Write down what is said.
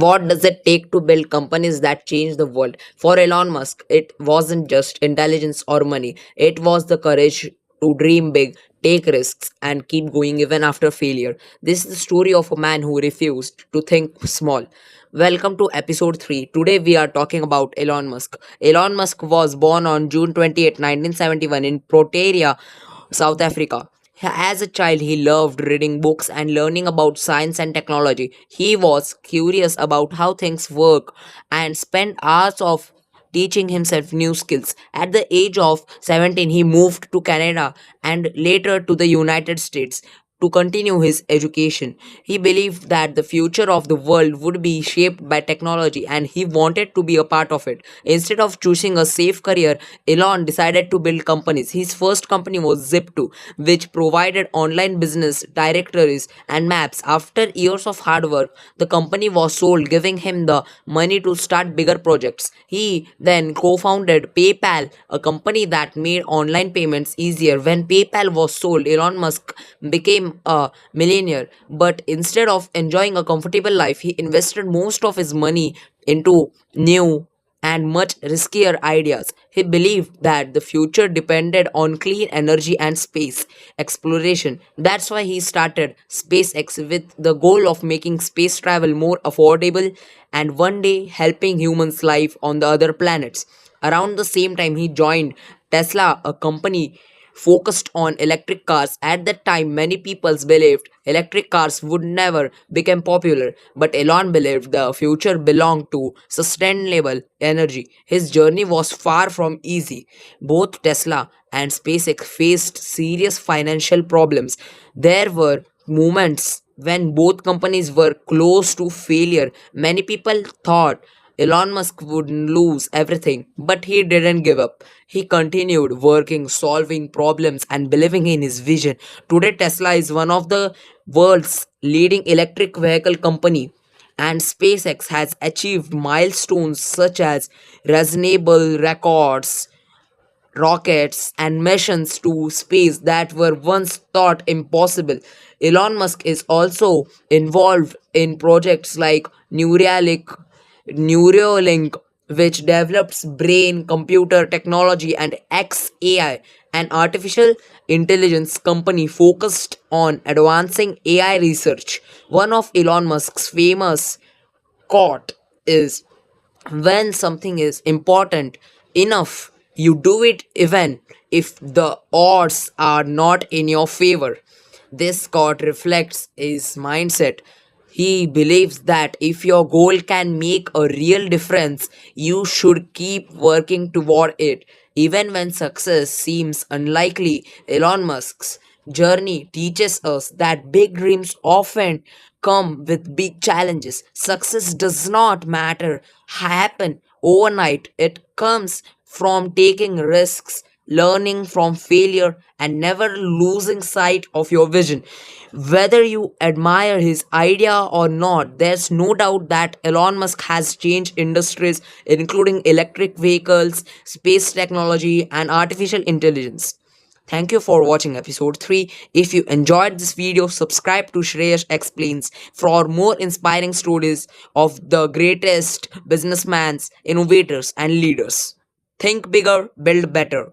What does it take to build companies that change the world? For Elon Musk, it wasn't just intelligence or money, it was the courage to dream big, take risks, and keep going even after failure. This is the story of a man who refused to think small. Welcome to episode 3. Today we are talking about Elon Musk. Elon Musk was born on June 28, 1971 in Pretoria, South Africa. As a child, he loved reading books and learning about science and technology. He was curious about how things work and spent hours of teaching himself new skills. At the age of 17, he moved to Canada and later to the United States to continue his education. He believed that the future of the world would be shaped by technology and he wanted to be a part of it. Instead of choosing a safe career, Elon decided to build companies. His first company was Zip2, which provided online business directories and maps. After years of hard work, the company was sold, giving him the money to start bigger projects. He then co founded PayPal, a company that made online payments easier. When PayPal was sold, Elon Musk became a millionaire. But instead of enjoying a comfortable life, he invested most of his money into new and much riskier ideas. He believed that the future depended on clean energy and space exploration. That's why he started SpaceX with the goal of making space travel more affordable and one day helping humans live on the other planets. Around the same time, he joined Tesla, a company focused on electric cars. At that time, many people believed electric cars would never become popular, but Elon believed the future belonged to sustainable energy. His journey was far from easy. Both Tesla and SpaceX faced serious financial problems. There were moments when both companies were close to failure. Many people thought Elon Musk would lose everything, but he didn't give up. He continued working, solving problems, and believing in his vision. Today, Tesla is one of the world's leading electric vehicle company, and SpaceX has achieved milestones such as reasonable records, rockets, and missions to space that were once thought impossible. Elon Musk is also involved in projects like Neuralink, which develops brain computer technology, and XAI, an artificial intelligence company focused on advancing AI research. One of Elon Musk's famous quote is, when something is important enough, you do it even if the odds are not in your favor. This quote reflects his mindset. He believes that if your goal can make a real difference, you should keep working toward it. Even when success seems unlikely, Elon Musk's journey teaches us that big dreams often come with big challenges. Success does not matter happen overnight. It comes from taking risks, learning from failure, and never losing sight of your vision. Whether you admire his idea or not, there's no doubt that Elon Musk has changed industries, including electric vehicles, space technology, and artificial intelligence. Thank you for watching episode 3. If you enjoyed this video, subscribe to Shreyash Explains for more inspiring stories of the greatest businessmen, innovators, and leaders. Think bigger, build better.